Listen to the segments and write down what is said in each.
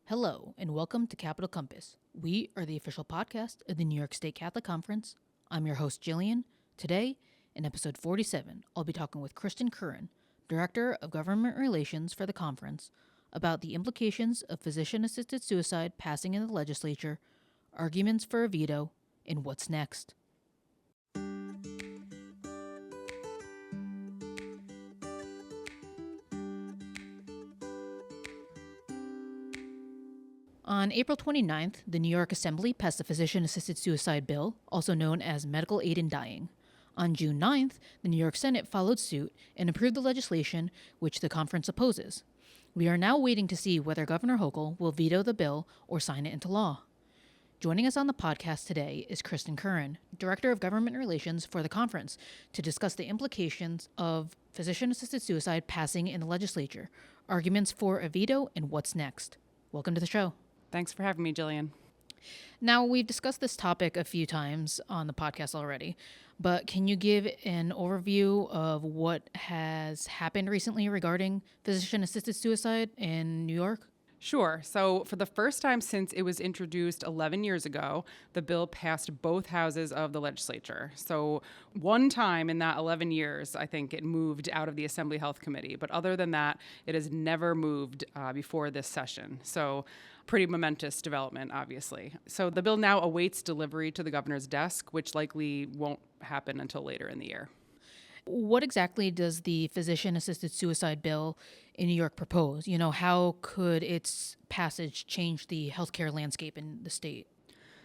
Hello, and welcome to Capital Compass. We are the official podcast of the New York State Catholic Conference. I'm your host, Gillian. Today, in episode 47, I'll be talking with Kristen Curran, Director of Government Relations for the conference, about the implications of physician-assisted suicide passing in the legislature, arguments for a veto, and what's next. On April 29th, the New York Assembly passed the Physician-Assisted Suicide Bill, also known as Medical Aid in Dying. On June 9th, the New York Senate followed suit and approved the legislation, which the conference opposes. We are now waiting to see whether Governor Hochul will veto the bill or sign it into law. Joining us on the podcast today is Kristen Curran, Director of Government Relations for the conference, to discuss the implications of physician-assisted suicide passing in the legislature, arguments for a veto, and what's next. Welcome to the show. Thanks for having me, Gillian. Now, we've discussed this topic a few times on the podcast already, but can you give an overview of what has happened recently regarding physician-assisted suicide in New York? Sure. So for the first time since it was introduced 11 years ago, the bill passed both houses of the legislature. So one time in that 11 years, I think it moved out of the Assembly Health Committee. But other than that, it has never moved before this session. So pretty momentous development, obviously. So the bill now awaits delivery to the governor's desk, which likely won't happen until later in the year. What exactly does the physician-assisted suicide bill in New York propose? How could its passage change the healthcare landscape in the state?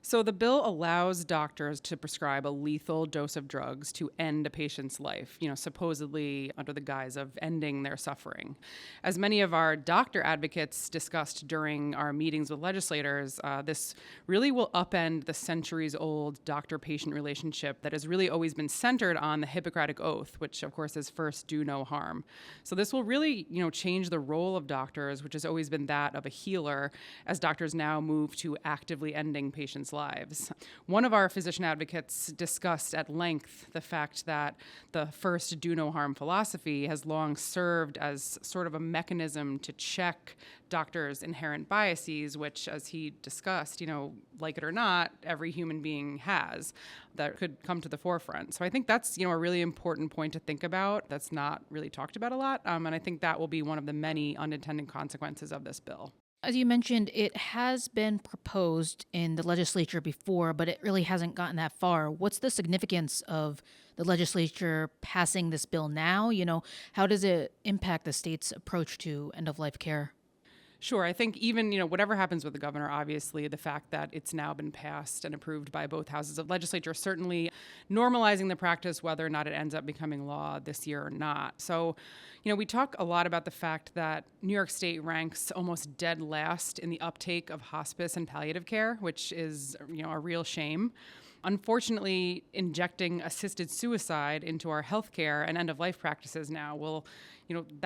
So the bill allows doctors to prescribe a lethal dose of drugs to end a patient's life, supposedly under the guise of ending their suffering. As many of our doctor advocates discussed during our meetings with legislators, this really will upend the centuries-old doctor-patient relationship that has really always been centered on the Hippocratic Oath, which of course is first do no harm. So this will really, change the role of doctors, which has always been that of a healer, as doctors now move to actively ending patients' lives. One of our physician advocates discussed at length the fact that the first do no harm philosophy has long served as sort of a mechanism to check doctors' inherent biases, which, as he discussed, like it or not, every human being has, that could come to the forefront. So I think that's, a really important point to think about that's not really talked about a lot. And I think that will be one of the many unintended consequences of this bill. As you mentioned, it has been proposed in the legislature before, but it really hasn't gotten that far. What's the significance of the legislature passing this bill now? How does it impact the state's approach to end-of-life care? Sure. I think even, whatever happens with the governor, obviously, the fact that it's now been passed and approved by both houses of legislature, certainly normalizing the practice, whether or not it ends up becoming law this year or not. So, we talk a lot about the fact that New York State ranks almost dead last in the uptake of hospice and palliative care, which is, a real shame. Unfortunately, injecting assisted suicide into our healthcare and end-of-life practices now will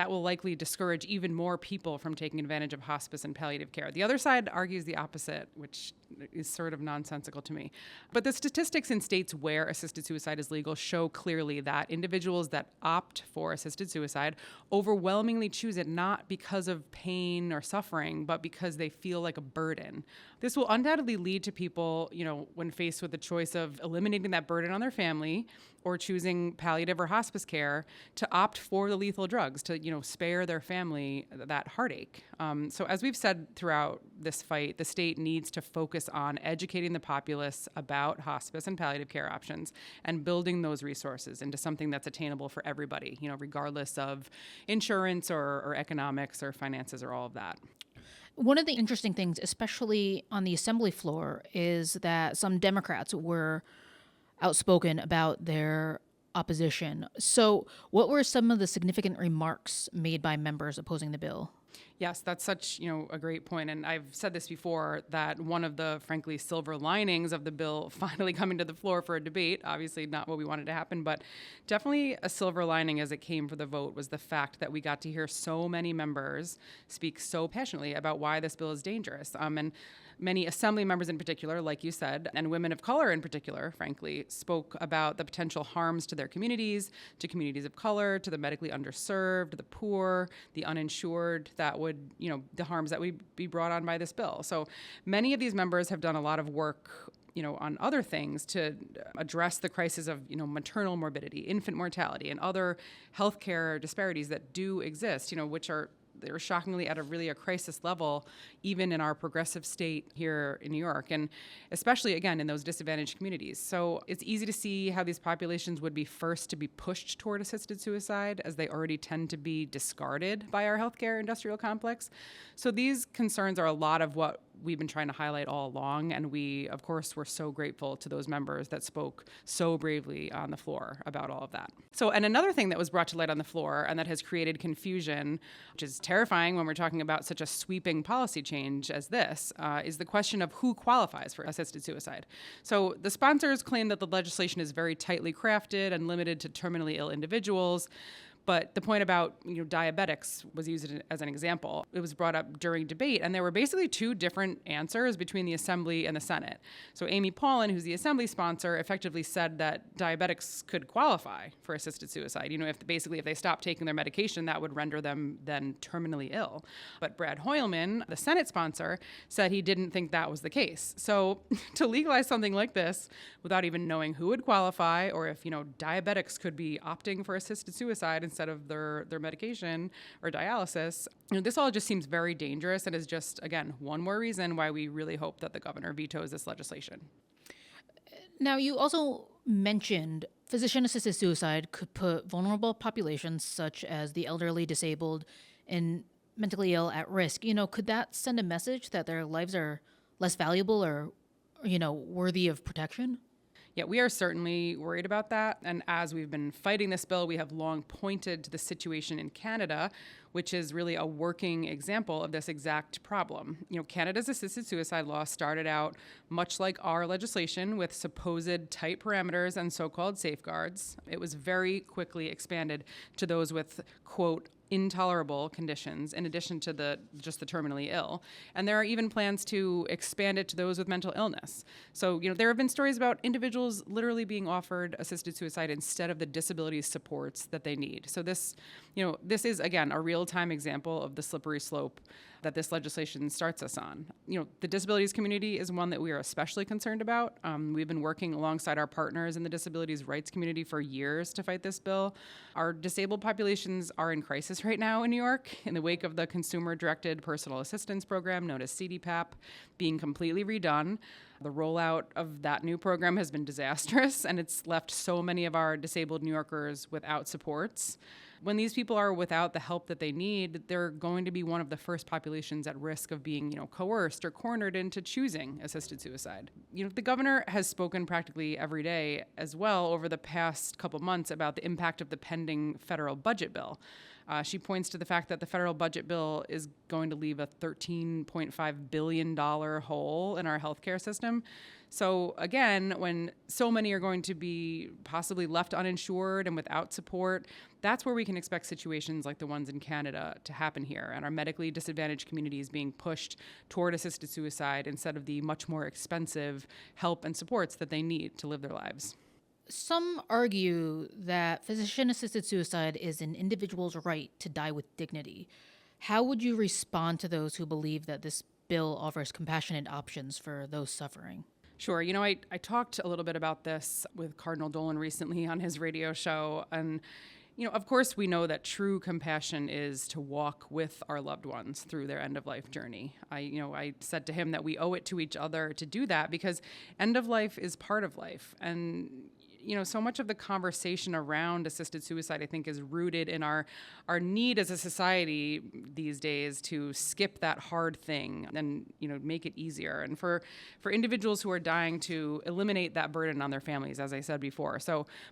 likely discourage even more people from taking advantage of hospice and palliative care. The other side argues the opposite, which is sort of nonsensical to me. But the statistics in states where assisted suicide is legal show clearly that individuals that opt for assisted suicide overwhelmingly choose it not because of pain or suffering, but because they feel like a burden. This will undoubtedly lead to people, when faced with the choice of eliminating that burden on their family or choosing palliative or hospice care, to opt for the lethal drugs to, spare their family that heartache. So as we've said throughout this fight, the state needs to focus on educating the populace about hospice and palliative care options and building those resources into something that's attainable for everybody, regardless of insurance or economics or finances or all of that. One of the interesting things, especially on the assembly floor, is that some Democrats were outspoken about their opposition. So what were some of the significant remarks made by members opposing the bill? Yes, that's such, a great point. And I've said this before, that one of the, frankly, silver linings of the bill finally coming to the floor for a debate, obviously not what we wanted to happen, but definitely a silver lining as it came for the vote, was the fact that we got to hear so many members speak so passionately about why this bill is dangerous. And many assembly members in particular, like you said, and women of color in particular, frankly, spoke about the potential harms to their communities, to communities of color, to the medically underserved, the poor, the uninsured, that would would, the harms that would be brought on by this bill. So many of these members have done a lot of work on other things to address the crisis of, maternal morbidity, infant mortality, and other healthcare disparities that do exist, which they're shockingly at a crisis level, even in our progressive state here in New York, and especially, again, in those disadvantaged communities. So it's easy to see how these populations would be first to be pushed toward assisted suicide, as they already tend to be discarded by our healthcare industrial complex. So these concerns are a lot of what we've been trying to highlight all along, and we, of course, were so grateful to those members that spoke so bravely on the floor about all of that. So, and another thing that was brought to light on the floor and that has created confusion, which is terrifying when we're talking about such a sweeping policy change as this, is the question of who qualifies for assisted suicide. So the sponsors claim that the legislation is very tightly crafted and limited to terminally ill individuals. But the point about diabetics was used as an example. It was brought up during debate, and there were basically two different answers between the Assembly and the Senate. So Amy Paulin, who's the Assembly sponsor, effectively said that diabetics could qualify for assisted suicide. If they stopped taking their medication, that would render them then terminally ill. But Brad Hoylman, the Senate sponsor, said he didn't think that was the case. So to legalize something like this without even knowing who would qualify, or if diabetics could be opting for assisted suicide instead of their medication or dialysis, this all just seems very dangerous, and is just, again, one more reason why we really hope that the governor vetoes this legislation. Now, you also mentioned physician-assisted suicide could put vulnerable populations such as the elderly, disabled, and mentally ill at risk. Could that send a message that their lives are less valuable or worthy of protection? Yeah, we are certainly worried about that. And as we've been fighting this bill, we have long pointed to the situation in Canada, which is really a working example of this exact problem. Canada's assisted suicide law started out much like our legislation, with supposed tight parameters and so-called safeguards. It was very quickly expanded to those with, quote, intolerable conditions, in addition to just the terminally ill. And there are even plans to expand it to those with mental illness. So, there have been stories about individuals literally being offered assisted suicide instead of the disability supports that they need. So this is, again, a real-time example of the slippery slope that this legislation starts us on. The disabilities community is one that we are especially concerned about. We've been working alongside our partners in the disabilities rights community for years to fight this bill. Our disabled populations are in crisis right now in New York in the wake of the Consumer-Directed Personal Assistance Program, known as CDPAP, being completely redone. The rollout of that new program has been disastrous, and it's left so many of our disabled New Yorkers without supports. When these people are without the help that they need, they're going to be one of the first populations at risk of being, coerced or cornered into choosing assisted suicide. The governor has spoken practically every day as well over the past couple months about the impact of the pending federal budget bill. She points to the fact that the federal budget bill is going to leave a $13.5 billion hole in our healthcare system. So again, when so many are going to be possibly left uninsured and without support, that's where we can expect situations like the ones in Canada to happen here, and our medically disadvantaged communities being pushed toward assisted suicide instead of the much more expensive help and supports that they need to live their lives. Some argue that physician-assisted suicide is an individual's right to die with dignity. How would you respond to those who believe that this bill offers compassionate options for those suffering? Sure. I talked a little bit about this with Cardinal Dolan recently on his radio show. And, of course, we know that true compassion is to walk with our loved ones through their end-of-life journey. I said to him that we owe it to each other to do that, because end of life is part of life. And so much of the conversation around assisted suicide, I think, is rooted in our need as a society these days to skip that hard thing and, make it easier. And for individuals who are dying, to eliminate that burden on their families, as I said before.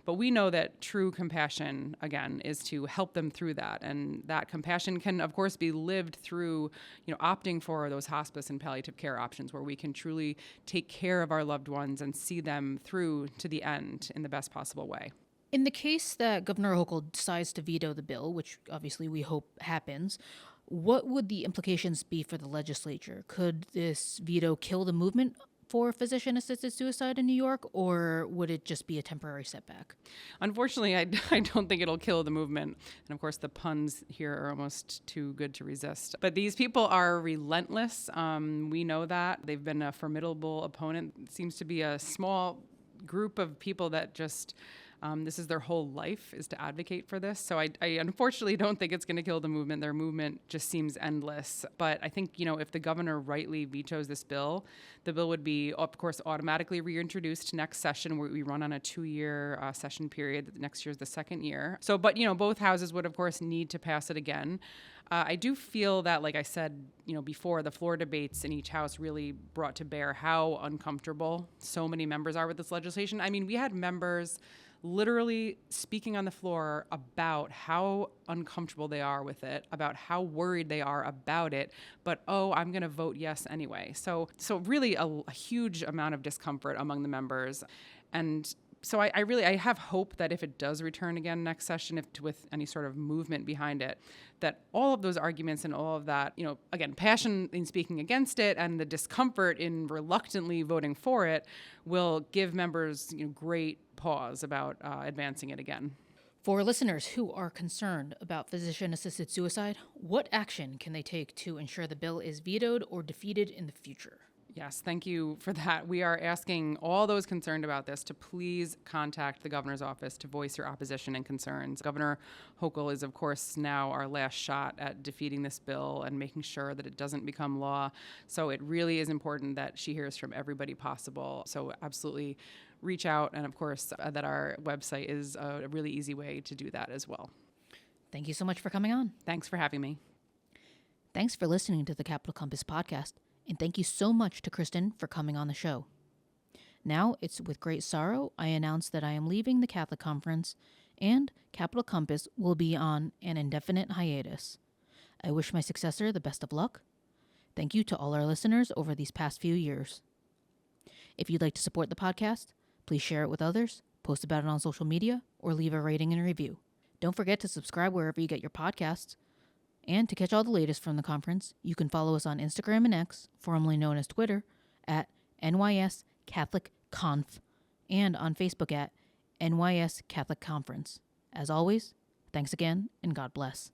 But we know that true compassion, again, is to help them through that. And that compassion can, of course, be lived through, opting for those hospice and palliative care options, where we can truly take care of our loved ones and see them through to the end in the best possible way. In the case that Governor Hochul decides to veto the bill, which obviously we hope happens, what would the implications be for the legislature? Could this veto kill the movement for physician-assisted suicide in New York, or would it just be a temporary setback? Unfortunately, I don't think it'll kill the movement. And of course, the puns here are almost too good to resist. But these people are relentless. We know that. They've been a formidable opponent. It seems to be a small group of people that just this is their whole life, is to advocate for this. So I unfortunately don't think it's going to kill the movement. Their movement just seems endless. But I think, if the governor rightly vetoes this bill, the bill would be, of course, automatically reintroduced next session, where we run on a 2-year session period. Next year is the second year. So, but, both houses would, of course, need to pass it again. I do feel that, like I said, before, the floor debates in each house really brought to bear how uncomfortable so many members are with this legislation. I mean, we had members literally speaking on the floor about how uncomfortable they are with it, about how worried they are about it, but I'm going to vote yes anyway. So really a huge amount of discomfort among the members. And so I have hope that if it does return again next session, with any sort of movement behind it, that all of those arguments and all of that, again, passion in speaking against it and the discomfort in reluctantly voting for it will give members, great pause about advancing it again. For listeners who are concerned about physician-assisted suicide, what action can they take to ensure the bill is vetoed or defeated in the future? Yes, thank you for that. We are asking all those concerned about this to please contact the governor's office to voice your opposition and concerns. Governor Hochul is, of course, now our last shot at defeating this bill and making sure that it doesn't become law. So it really is important that she hears from everybody possible. So absolutely reach out. And of course, that our website is a really easy way to do that as well. Thank you so much for coming on. Thanks for having me. Thanks for listening to the Capital Compass podcast. And thank you so much to Kristen for coming on the show. Now, it's with great sorrow I announce that I am leaving the Catholic Conference, and Capital Compass will be on an indefinite hiatus. I wish my successor the best of luck. Thank you to all our listeners over these past few years. If you'd like to support the podcast, please share it with others, post about it on social media, or leave a rating and review. Don't forget to subscribe wherever you get your podcasts. And to catch all the latest from the conference, you can follow us on Instagram and X, formerly known as Twitter, at NYS Catholic Conf, and on Facebook at NYS Catholic Conference. As always, thanks again, and God bless.